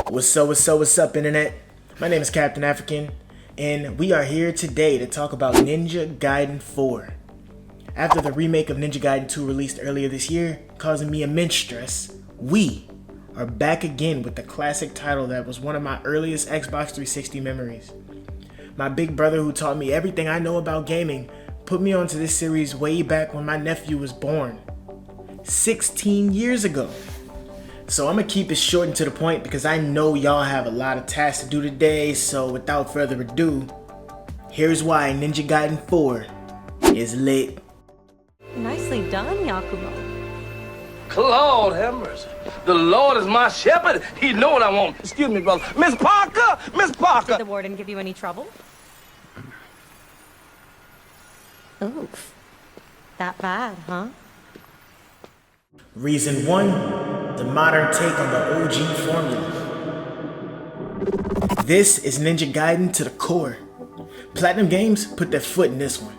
What's up, internet? My name is Captain African, and we are here today to talk about Ninja Gaiden 4. After the remake of Ninja Gaiden 2 released earlier this year, causing me immense stress, we are back again with the classic title that was one of my earliest Xbox 360 memories. My big brother, who taught me everything I know about gaming, put me onto this series way back when my nephew was born, 16 years ago. So I'm gonna keep it short and to the point because I know y'all have a lot of tasks to do today, so without further ado, here's why Ninja Gaiden 4 is lit. Nicely done, Yakumo. Lord have mercy. The Lord is my shepherd. He know what I want. Excuse me, brother. Miss Parker! Miss Parker! Did the warden give you any trouble? Oof. That bad, huh? Reason 1, the modern take on the OG formula. This is Ninja Gaiden to the core. Platinum Games put their foot in this one.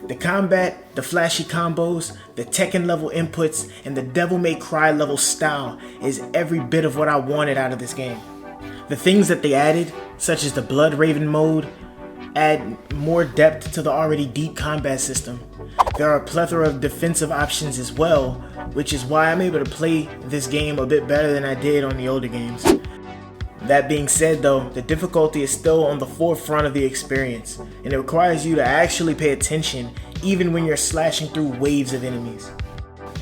The combat, the flashy combos, the Tekken level inputs, and the Devil May Cry level style is every bit of what I wanted out of this game. The things that they added, such as the Blood Raven mode, add more depth to the already deep combat system. There are a plethora of defensive options as well, which is why I'm able to play this game a bit better than I did on the older games. That being said though, the difficulty is still on the forefront of the experience, and it requires you to actually pay attention even when you're slashing through waves of enemies.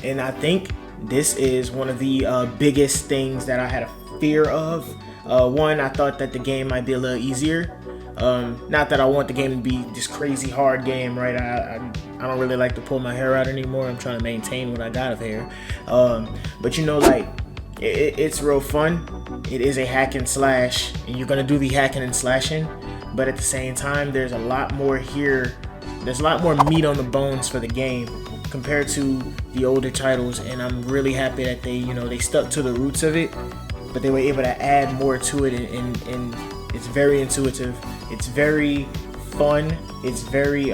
And I think this is one of the biggest things that I had a fear of. One, I thought that the game might be a little easier. Not that I want the game to be this crazy hard game, right? I don't really like to pull my hair out anymore. I'm trying to maintain what I got of hair. But you know, like, it's real fun. It is a hack and slash, and you're gonna do the hacking and slashing, but at the same time, there's a lot more here. There's a lot more meat on the bones for the game compared to the older titles, and I'm really happy that they stuck to the roots of it, but they were able to add more to it, and it's very intuitive. It's very fun. It's very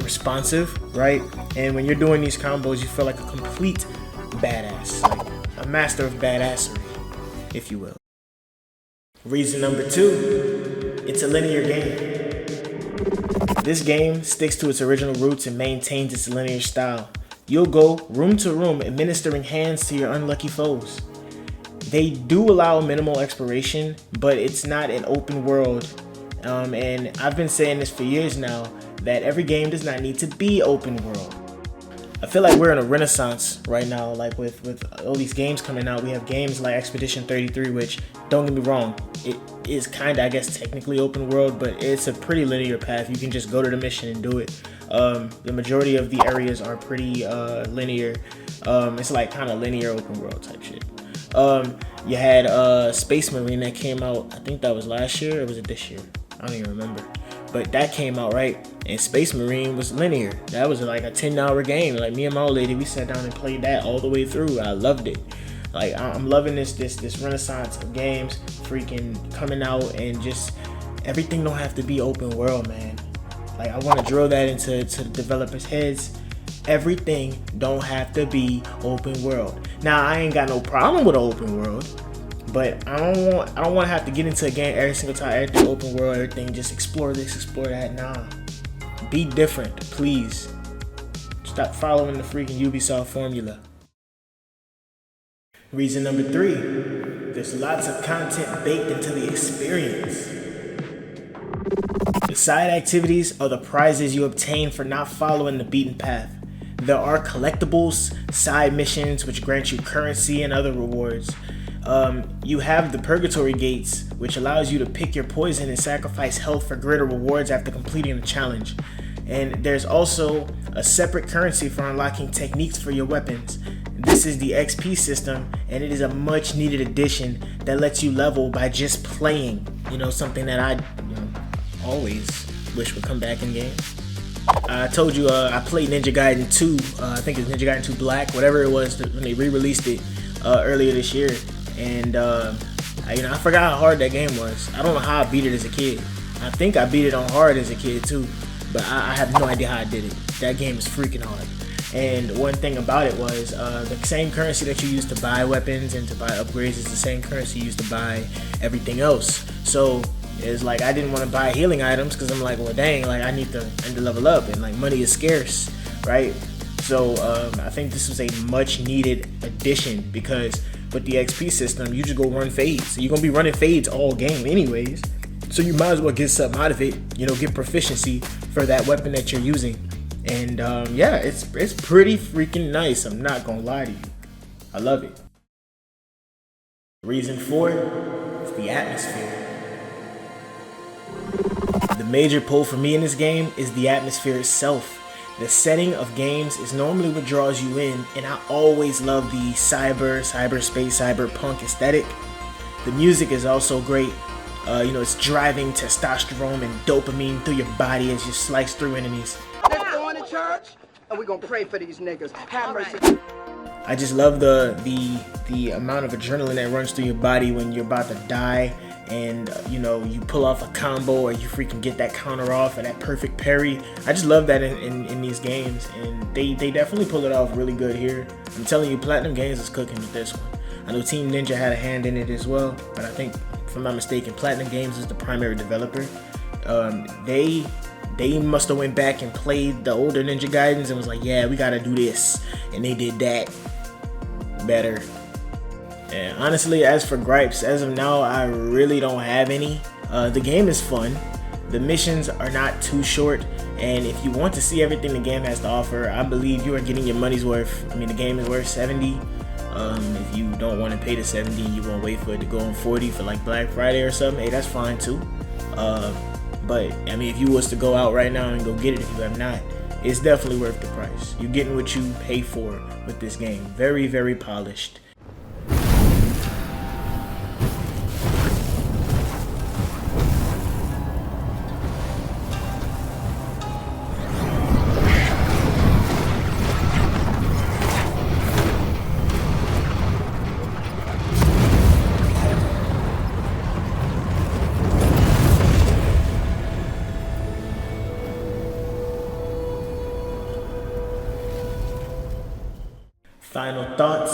responsive, right? And when you're doing these combos, you feel like a complete badass, like a master of badassery, if you will. Reason number 2, it's a linear game. This game sticks to its original roots and maintains its linear style. You'll go room to room administering hands to your unlucky foes. They do allow minimal exploration, but it's not an open world. And I've been saying this for years now, that every game does not need to be open world. I feel like we're in a renaissance right now, like with all these games coming out. We have games like Expedition 33, which, don't get me wrong, it is kind of, I guess, technically open world, but it's a pretty linear path. You can just go to the mission and do it. The majority of the areas are pretty linear. It's like kind of linear open world type shit. You had Space Marine that came out, I think that was last year, or was it this year? I don't even remember. But that came out, right? And Space Marine was linear. That was like a 10-hour game. Like, me and my old lady, we sat down and played that all the way through. I loved it. Like, I'm loving this renaissance of games freaking coming out, and just everything don't have to be open world, man. Like, I want to drill that into the developers' heads. Everything don't have to be open world. Now, I ain't got no problem with an open world, but I don't want to have to get into a game every single time, everything open world, everything just explore this, explore that. Nah, be different, please. Stop following the freaking Ubisoft formula. Reason number 3, there's lots of content baked into the experience. The side activities are the prizes you obtain for not following the beaten path. There are collectibles, side missions, which grant you currency and other rewards. You have the Purgatory Gates, which allows you to pick your poison and sacrifice health for greater rewards after completing the challenge. And there's also a separate currency for unlocking techniques for your weapons. This is the XP system, and it is a much needed addition that lets you level by just playing. Something that I always wish would come back in games. I told you I played Ninja Gaiden 2, I think it's Ninja Gaiden 2 Black, whatever it was, when they re-released it earlier this year. And I forgot how hard that game was. I don't know how I beat it as a kid. I think I beat it on hard as a kid too, but I have no idea how I did it. That game is freaking hard. And one thing about it was the same currency that you use to buy weapons and to buy upgrades is the same currency used to buy everything else. So it's like I didn't want to buy healing items because I'm like, well, dang, like I need to level up, and like money is scarce, right? So I think this was a much needed addition, because with the XP system, you just go run fades. So you're gonna be running fades all game anyways. So you might as well get something out of it, you know, get proficiency for that weapon that you're using. And yeah, it's pretty freaking nice. I'm not gonna lie to you. I love it. Reason for it is the atmosphere. The major pull for me in this game is the atmosphere itself. The setting of games is normally what draws you in, and I always love the cyberspace, cyberpunk aesthetic. The music is also great. You know, it's driving testosterone and dopamine through your body as you slice through enemies. Let's go into church, and we're gonna pray for these niggas. Have mercy. I just love the amount of adrenaline that runs through your body when you're about to die, and you know, you pull off a combo or you freaking get that counter off or that perfect parry. I just love that in these games, and they definitely pull it off really good here. I'm telling you, Platinum Games is cooking with this one. I know Team Ninja had a hand in it as well, but I think, if I'm not mistaken, Platinum Games is the primary developer. They must have went back and played the older Ninja Gaidens and was like, yeah, we gotta do this, and they did that better. And honestly, as for gripes, as of now, I really don't have any. The game is fun. The missions are not too short, and if you want to see everything the game has to offer, I believe you are getting your money's worth. I mean, the game is worth $70. If you don't want to pay the $70, you want to wait for it to go on $40 for like Black Friday or something, hey, that's fine too. But I mean, if you was to go out right now and go get it, if you have not, it's definitely worth the price. You're getting what you pay for with this game. Very, very polished. Final thoughts.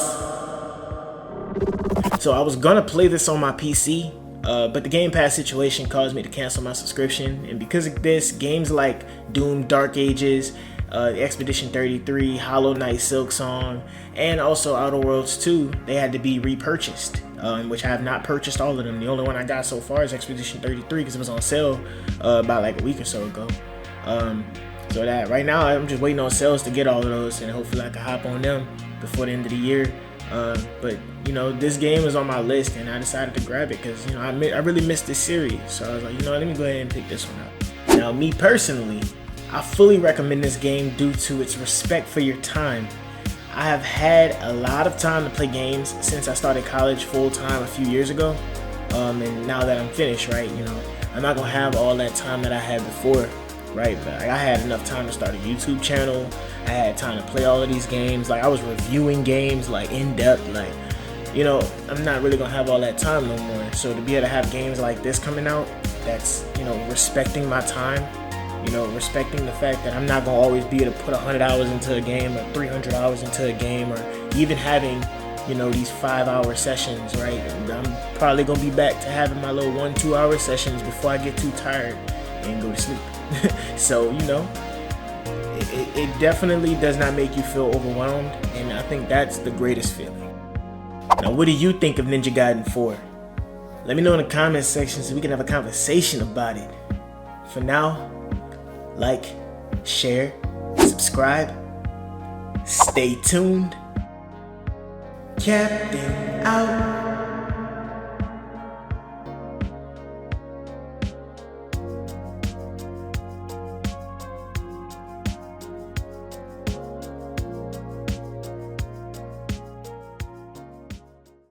So I was gonna play this on my PC, but the Game Pass situation caused me to cancel my subscription, and because of this, games like Doom Dark Ages, Expedition 33, Hollow Knight Silksong, and also Outer Worlds 2, they had to be repurchased, which I have not purchased all of them. The only one I got so far is Expedition 33 because it was on sale about like a week or so ago. So that right now I'm just waiting on sales to get all of those, and hopefully I can hop on them before the end of the year. But you know, this game was on my list, and I decided to grab it because, you know, I really missed this series. So I was like, you know what, let me go ahead and pick this one up. Now, me personally, I fully recommend this game due to its respect for your time. I have had a lot of time to play games since I started college full time a few years ago, and now that I'm finished, right, you know, I'm not gonna have all that time that I had before. Right, but I had enough time to start a YouTube channel. I had time to play all of these games. Like, I was reviewing games like in depth. Like, you know, I'm not really gonna have all that time no more. So to be able to have games like this coming out, that's, you know, respecting my time. You know, respecting the fact that I'm not gonna always be able to put 100 hours into a game or 300 hours into a game, or even having, you know, these 5-hour sessions. Right, and I'm probably gonna be back to having my little 1-2 hour sessions before I get too tired and go to sleep. So, you know, it definitely does not make you feel overwhelmed, and I think that's the greatest feeling. Now, what do you think of Ninja Gaiden 4? Let me know in the comments section so we can have a conversation about it. For now, like, share, subscribe, stay tuned. Captain out.